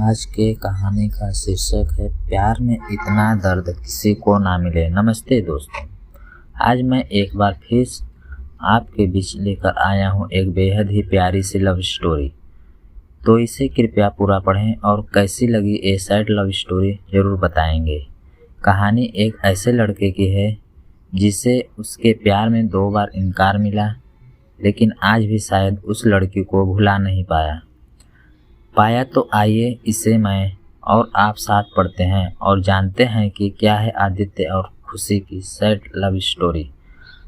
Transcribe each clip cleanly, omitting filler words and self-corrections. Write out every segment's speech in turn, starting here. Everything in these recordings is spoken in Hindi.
आज के कहानी का शीर्षक है प्यार में इतना दर्द किसी को ना मिले। नमस्ते दोस्तों, आज मैं एक बार फिर आपके बीच लेकर आया हूँ एक बेहद ही प्यारी सी लव स्टोरी। तो इसे कृपया पूरा पढ़ें और कैसी लगी ये सैड लव स्टोरी ज़रूर बताएंगे। कहानी एक ऐसे लड़के की है जिसे उसके प्यार में 2 बार इनकार मिला, लेकिन आज भी शायद उस लड़की को भुला नहीं पाया। तो आइए इसे मैं और आप साथ पढ़ते हैं और जानते हैं कि क्या है आदित्य और खुशी की सैड लव स्टोरी।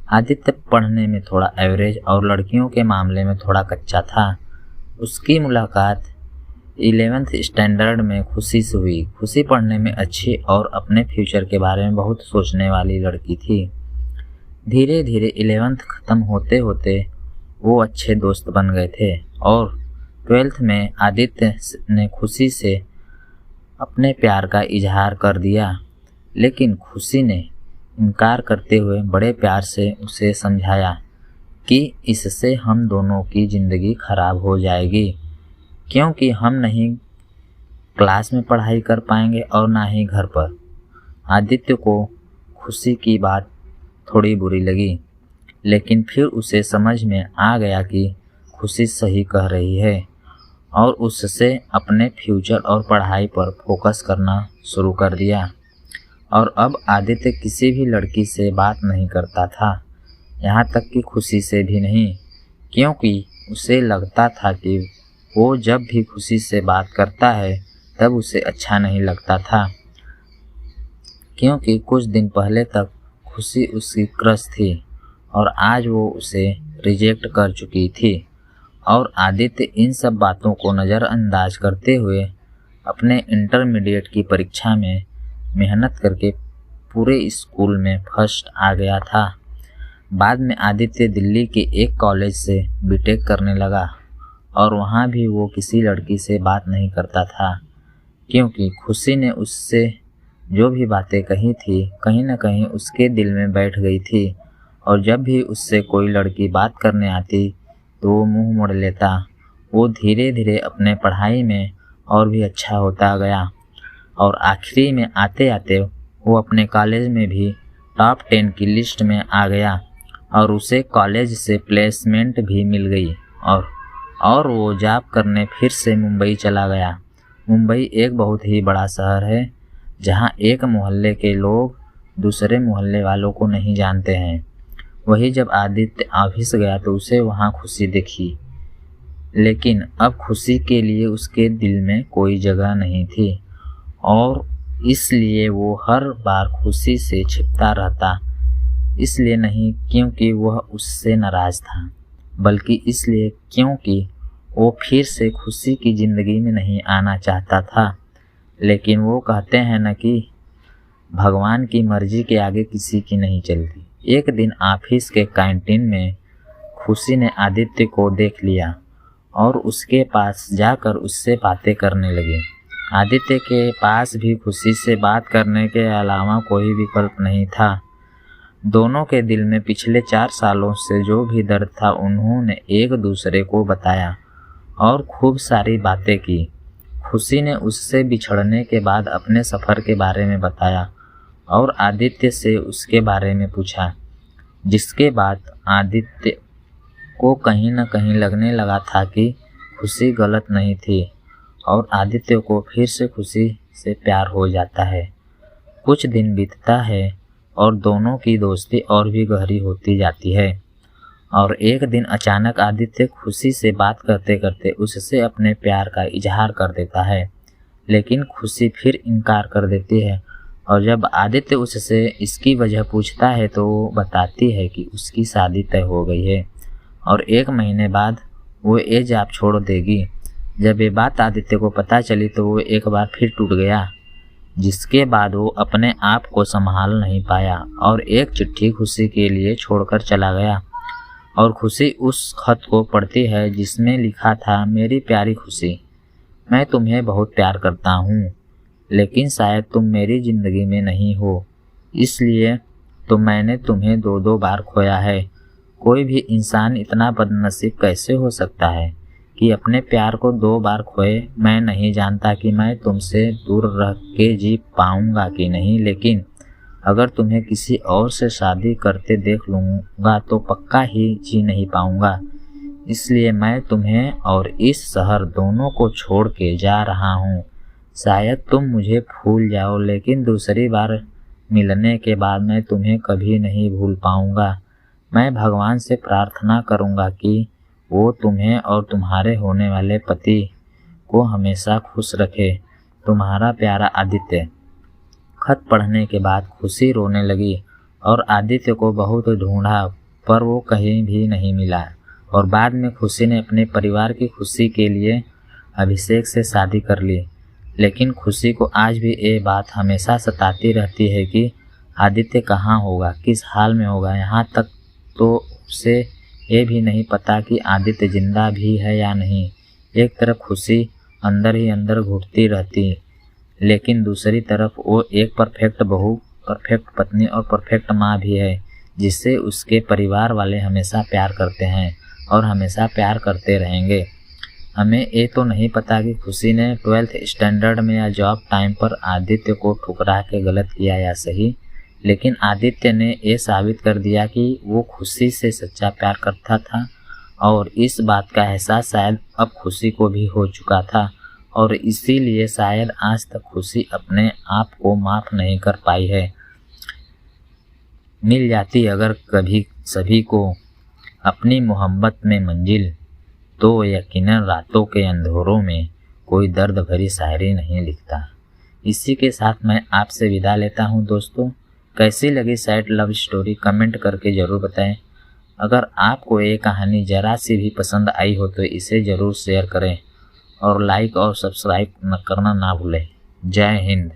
आदित्य पढ़ने में थोड़ा एवरेज और लड़कियों के मामले में थोड़ा कच्चा था। उसकी मुलाकात 11th स्टैंडर्ड में खुशी से हुई। खुशी पढ़ने में अच्छी और अपने फ्यूचर के बारे में बहुत सोचने वाली लड़की थी। धीरे धीरे 11th ख़त्म होते होते वो अच्छे दोस्त बन गए थे और 12th में आदित्य ने खुशी से अपने प्यार का इजहार कर दिया, लेकिन खुशी ने इनकार करते हुए बड़े प्यार से उसे समझाया कि इससे हम दोनों की ज़िंदगी खराब हो जाएगी, क्योंकि हम नहीं क्लास में पढ़ाई कर पाएंगे और ना ही घर पर। आदित्य को खुशी की बात थोड़ी बुरी लगी, लेकिन फिर उसे समझ में आ गया कि खुशी सही कह रही है और उससे अपने फ्यूचर और पढ़ाई पर फोकस करना शुरू कर दिया। और अब आदित्य किसी भी लड़की से बात नहीं करता था, यहाँ तक कि खुशी से भी नहीं, क्योंकि उसे लगता था कि वो जब भी खुशी से बात करता है तब उसे अच्छा नहीं लगता था, क्योंकि कुछ दिन पहले तक खुशी उसकी क्रश थी और आज वो उसे रिजेक्ट कर चुकी थी। और आदित्य इन सब बातों को नज़रअंदाज करते हुए अपने इंटरमीडिएट की परीक्षा में मेहनत करके पूरे स्कूल में फर्स्ट आ गया था। बाद में आदित्य दिल्ली के एक कॉलेज से बीटेक करने लगा और वहाँ भी वो किसी लड़की से बात नहीं करता था, क्योंकि खुशी ने उससे जो भी बातें कही थी कहीं ना कहीं उसके दिल में बैठ गई थी। और जब भी उससे कोई लड़की बात करने आती तो वो मुंह मोड़ लेता। वो धीरे धीरे अपने पढ़ाई में और भी अच्छा होता गया और आखिरी में आते आते वो अपने कॉलेज में भी टॉप 10 की लिस्ट में आ गया और उसे कॉलेज से प्लेसमेंट भी मिल गई और वो जॉब करने फिर से मुंबई चला गया। मुंबई एक बहुत ही बड़ा शहर है जहां एक मोहल्ले के लोग दूसरे मोहल्ले वालों को नहीं जानते हैं। वही जब आदित्य ऑफिस गया तो उसे वहाँ खुशी दिखी, लेकिन अब खुशी के लिए उसके दिल में कोई जगह नहीं थी और इसलिए वो हर बार खुशी से छिपता रहता। इसलिए नहीं क्योंकि वह उससे नाराज़ था, बल्कि इसलिए क्योंकि वो फिर से खुशी की ज़िंदगी में नहीं आना चाहता था। लेकिन वो कहते हैं न कि भगवान की मर्जी के आगे किसी की नहीं चलती। एक दिन ऑफिस के कैंटीन में खुशी ने आदित्य को देख लिया और उसके पास जाकर उससे बातें करने लगी। आदित्य के पास भी खुशी से बात करने के अलावा कोई विकल्प नहीं था। दोनों के दिल में पिछले 4 सालों से जो भी दर्द था उन्होंने एक दूसरे को बताया और खूब सारी बातें की। खुशी ने उससे बिछड़ने के बाद अपने सफ़र के बारे में बताया और आदित्य से उसके बारे में पूछा, जिसके बाद आदित्य को कहीं न कहीं लगने लगा था कि खुशी गलत नहीं थी और आदित्य को फिर से खुशी से प्यार हो जाता है। कुछ दिन बीतता है और दोनों की दोस्ती और भी गहरी होती जाती है और एक दिन अचानक आदित्य खुशी से बात करते करते उससे अपने प्यार का इजहार कर देता है, लेकिन खुशी फिर इनकार कर देती है। और जब आदित्य उससे इसकी वजह पूछता है तो वो बताती है कि उसकी शादी तय हो गई है और 1 महीने बाद वो ये जॉब छोड़ देगी। जब ये बात आदित्य को पता चली तो वो एक बार फिर टूट गया, जिसके बाद वो अपने आप को संभाल नहीं पाया और एक चिट्ठी खुशी के लिए छोड़कर चला गया। और खुशी उस खत को पढ़ती है जिसमें लिखा था, मेरी प्यारी खुशी, मैं तुम्हें बहुत प्यार करता हूँ, लेकिन शायद तुम मेरी ज़िंदगी में नहीं हो, इसलिए तो मैंने तुम्हें 2-2 बार खोया है। कोई भी इंसान इतना बदनसीब कैसे हो सकता है कि अपने प्यार को 2 बार खोए। मैं नहीं जानता कि मैं तुमसे दूर रह के जी पाऊंगा कि नहीं, लेकिन अगर तुम्हें किसी और से शादी करते देख लूँगा तो पक्का ही जी नहीं पाऊंगा। इसलिए मैं तुम्हें और इस शहर दोनों को छोड़ के जा रहा हूँ। शायद तुम मुझे भूल जाओ, लेकिन दूसरी बार मिलने के बाद मैं तुम्हें कभी नहीं भूल पाऊंगा। मैं भगवान से प्रार्थना करूंगा कि वो तुम्हें और तुम्हारे होने वाले पति को हमेशा खुश रखे। तुम्हारा प्यारा आदित्य। खत पढ़ने के बाद खुशी रोने लगी और आदित्य को बहुत ढूंढा पर वो कहीं भी नहीं मिला। और बाद में खुशी ने अपने परिवार की खुशी के लिए अभिषेक से शादी कर ली। लेकिन खुशी को आज भी ये बात हमेशा सताती रहती है कि आदित्य कहाँ होगा, किस हाल में होगा। यहाँ तक तो उसे ये भी नहीं पता कि आदित्य जिंदा भी है या नहीं। एक तरफ खुशी अंदर ही अंदर घुटती रहती, लेकिन दूसरी तरफ वो एक परफेक्ट बहू, परफेक्ट पत्नी और परफेक्ट माँ भी है, जिससे उसके परिवार वाले हमेशा प्यार करते हैं और हमेशा प्यार करते रहेंगे। हमें ये तो नहीं पता कि खुशी ने 12th स्टैंडर्ड में या जॉब टाइम पर आदित्य को ठुकरा के गलत किया या सही, लेकिन आदित्य ने ये साबित कर दिया कि वो खुशी से सच्चा प्यार करता था और इस बात का एहसास शायद अब खुशी को भी हो चुका था और इसीलिए शायद आज तक खुशी अपने आप को माफ़ नहीं कर पाई है। मिल जाती अगर कभी सभी को अपनी मोहब्बत में मंजिल, तो यकीनन रातों के अंधेरों में कोई दर्द भरी शायरी नहीं लिखता। इसी के साथ मैं आपसे विदा लेता हूं दोस्तों। कैसी लगी सैड लव स्टोरी कमेंट करके ज़रूर बताएं। अगर आपको ये कहानी ज़रा सी भी पसंद आई हो तो इसे ज़रूर शेयर करें और लाइक और सब्सक्राइब करना ना भूलें। जय हिंद।